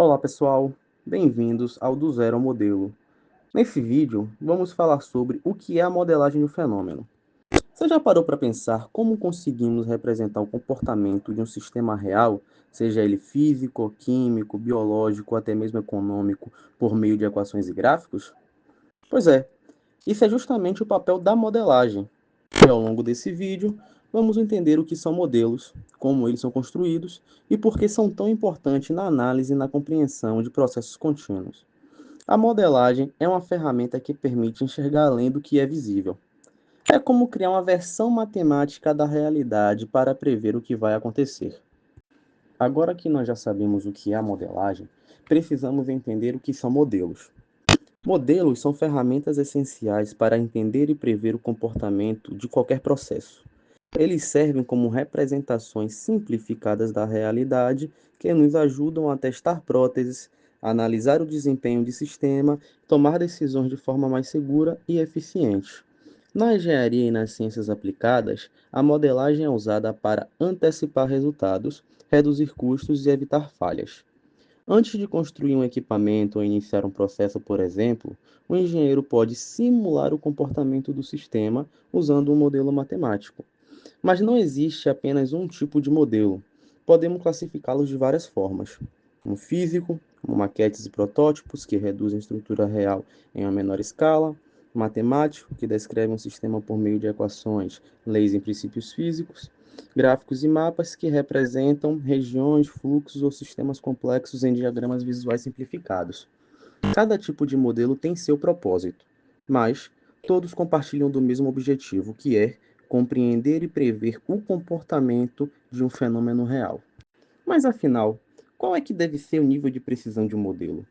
Olá pessoal, bem-vindos ao Do Zero ao Modelo. Nesse vídeo, vamos falar sobre o que é a modelagem de um fenômeno. Você já parou para pensar como conseguimos representar o comportamento de um sistema real, seja ele físico, químico, biológico ou até mesmo econômico, por meio de equações e gráficos? Pois é, isso é justamente o papel da modelagem. E ao longo desse vídeo, vamos entender o que são modelos, como eles são construídos e por que são tão importantes na análise e na compreensão de processos contínuos. A modelagem é uma ferramenta que permite enxergar além do que é visível. É como criar uma versão matemática da realidade para prever o que vai acontecer. Agora que nós já sabemos o que é a modelagem, precisamos entender o que são modelos. Modelos são ferramentas essenciais para entender e prever o comportamento de qualquer processo. Eles servem como representações simplificadas da realidade que nos ajudam a testar próteses, analisar o desempenho de sistema, tomar decisões de forma mais segura e eficiente. Na engenharia e nas ciências aplicadas, a modelagem é usada para antecipar resultados, reduzir custos e evitar falhas. Antes de construir um equipamento ou iniciar um processo, por exemplo, o engenheiro pode simular o comportamento do sistema usando um modelo matemático. Mas não existe apenas um tipo de modelo. Podemos classificá-los de várias formas. Um físico, como maquetes e protótipos, que reduzem a estrutura real em uma menor escala. Matemático, que descreve um sistema por meio de equações, leis e princípios físicos. Gráficos e mapas, que representam regiões, fluxos ou sistemas complexos em diagramas visuais simplificados. Cada tipo de modelo tem seu propósito, mas todos compartilham do mesmo objetivo, que é compreender e prever o comportamento de um fenômeno real. Mas afinal, qual é que deve ser o nível de precisão de um modelo?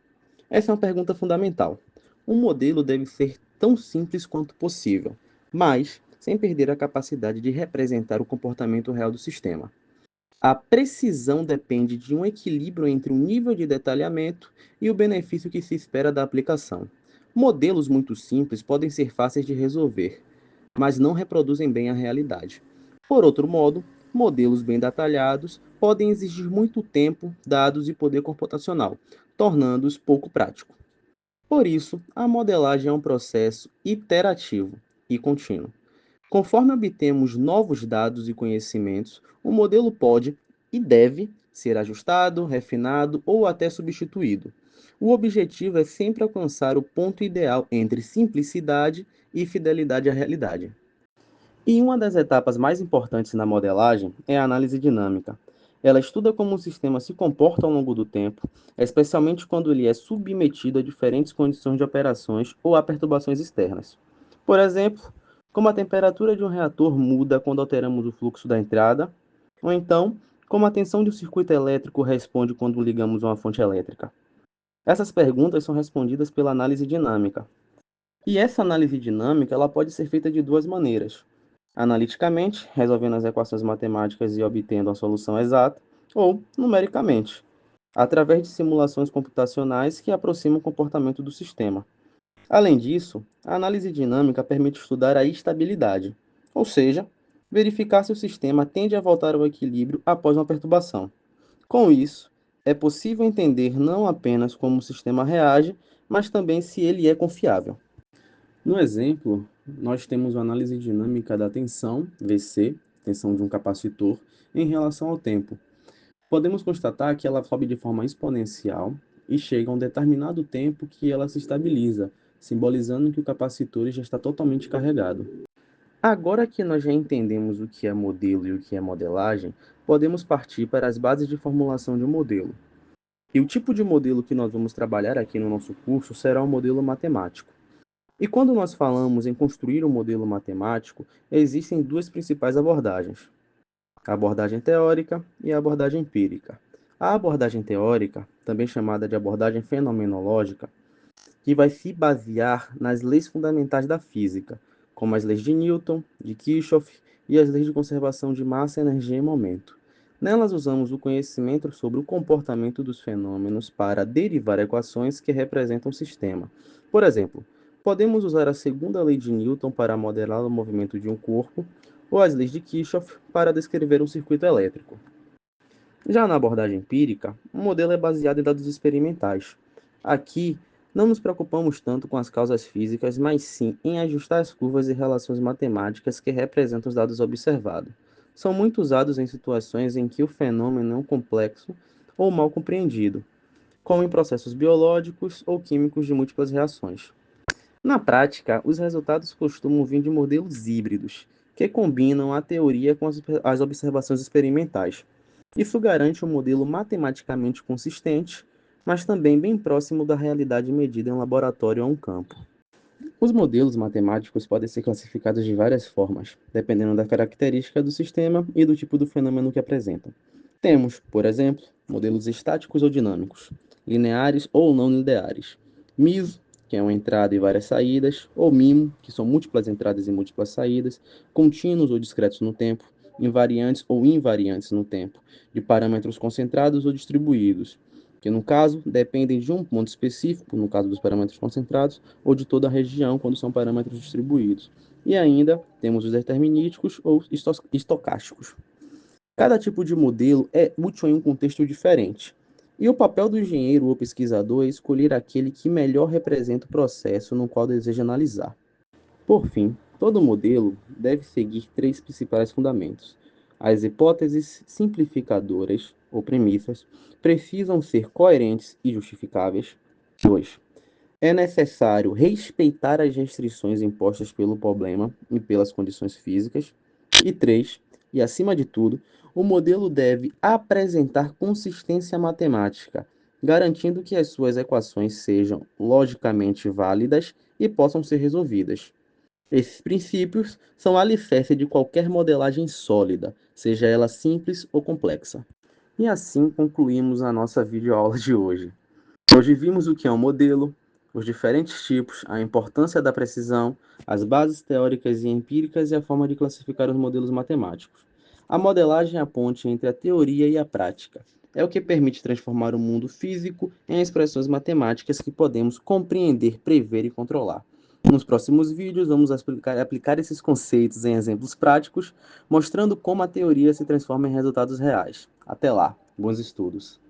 Essa é uma pergunta fundamental. Um modelo deve ser tão simples quanto possível, mas sem perder a capacidade de representar o comportamento real do sistema. A precisão depende de um equilíbrio entre o nível de detalhamento e o benefício que se espera da aplicação. Modelos muito simples podem ser fáceis de resolver, mas não reproduzem bem a realidade. Por outro modo, modelos bem detalhados podem exigir muito tempo, dados e poder computacional, tornando-os pouco práticos. Por isso, a modelagem é um processo iterativo e contínuo. Conforme obtemos novos dados e conhecimentos, o modelo pode e deve ser ajustado, refinado ou até substituído. O objetivo é sempre alcançar o ponto ideal entre simplicidade e fidelidade à realidade. E uma das etapas mais importantes na modelagem é a análise dinâmica. Ela estuda como um sistema se comporta ao longo do tempo, especialmente quando ele é submetido a diferentes condições de operações ou a perturbações externas. Por exemplo, como a temperatura de um reator muda quando alteramos o fluxo da entrada, ou então, como a tensão de um circuito elétrico responde quando ligamos uma fonte elétrica. Essas perguntas são respondidas pela análise dinâmica. E essa análise dinâmica ela pode ser feita de duas maneiras: analiticamente, resolvendo as equações matemáticas e obtendo a solução exata, ou numericamente, através de simulações computacionais que aproximam o comportamento do sistema. Além disso, a análise dinâmica permite estudar a estabilidade, ou seja, verificar se o sistema tende a voltar ao equilíbrio após uma perturbação. Com isso, é possível entender não apenas como o sistema reage, mas também se ele é confiável. No exemplo, nós temos a análise dinâmica da tensão, VC, tensão de um capacitor, em relação ao tempo. Podemos constatar que ela sobe de forma exponencial e chega a um determinado tempo que ela se estabiliza, simbolizando que o capacitor já está totalmente carregado. Agora que nós já entendemos o que é modelo e o que é modelagem, podemos partir para as bases de formulação de um modelo. E o tipo de modelo que nós vamos trabalhar aqui no nosso curso será um modelo matemático. E quando nós falamos em construir um modelo matemático, existem duas principais abordagens: a abordagem teórica e a abordagem empírica. A abordagem teórica, também chamada de abordagem fenomenológica, que vai se basear nas leis fundamentais da física, como as leis de Newton, de Kirchhoff e as leis de conservação de massa, energia e momento. Nelas usamos o conhecimento sobre o comportamento dos fenômenos para derivar equações que representam o sistema. Por exemplo, podemos usar a segunda lei de Newton para modelar o movimento de um corpo, ou as leis de Kirchhoff para descrever um circuito elétrico. Já na abordagem empírica, o modelo é baseado em dados experimentais. Aqui, não nos preocupamos tanto com as causas físicas, mas sim em ajustar as curvas e relações matemáticas que representam os dados observados. São muito usados em situações em que o fenômeno é complexo ou mal compreendido, como em processos biológicos ou químicos de múltiplas reações. Na prática, os resultados costumam vir de modelos híbridos, que combinam a teoria com as observações experimentais. Isso garante um modelo matematicamente consistente, mas também bem próximo da realidade medida em um laboratório ou um campo. Os modelos matemáticos podem ser classificados de várias formas, dependendo da característica do sistema e do tipo do fenômeno que apresentam. Temos, por exemplo, modelos estáticos ou dinâmicos, lineares ou não lineares, MISO, que é uma entrada e várias saídas, ou MIMO, que são múltiplas entradas e múltiplas saídas, contínuos ou discretos no tempo, invariantes ou invariantes no tempo, de parâmetros concentrados ou distribuídos, que no caso dependem de um ponto específico, no caso dos parâmetros concentrados, ou de toda a região, quando são parâmetros distribuídos. E ainda temos os determinísticos ou estocásticos. Cada tipo de modelo é útil em um contexto diferente. E o papel do engenheiro ou pesquisador é escolher aquele que melhor representa o processo no qual deseja analisar. Por fim, todo modelo deve seguir três principais fundamentos. As hipóteses simplificadoras, ou premissas, precisam ser coerentes e justificáveis. 2. É necessário respeitar as restrições impostas pelo problema e pelas condições físicas. E 3. E acima de tudo, o modelo deve apresentar consistência matemática, garantindo que as suas equações sejam logicamente válidas e possam ser resolvidas. Esses princípios são alicerce de qualquer modelagem sólida, seja ela simples ou complexa. E assim concluímos a nossa videoaula de hoje. Hoje vimos o que é um modelo, os diferentes tipos, a importância da precisão, as bases teóricas e empíricas e a forma de classificar os modelos matemáticos. A modelagem é a ponte entre a teoria e a prática. É o que permite transformar o mundo físico em expressões matemáticas que podemos compreender, prever e controlar. Nos próximos vídeos, vamos aplicar esses conceitos em exemplos práticos, mostrando como a teoria se transforma em resultados reais. Até lá, bons estudos!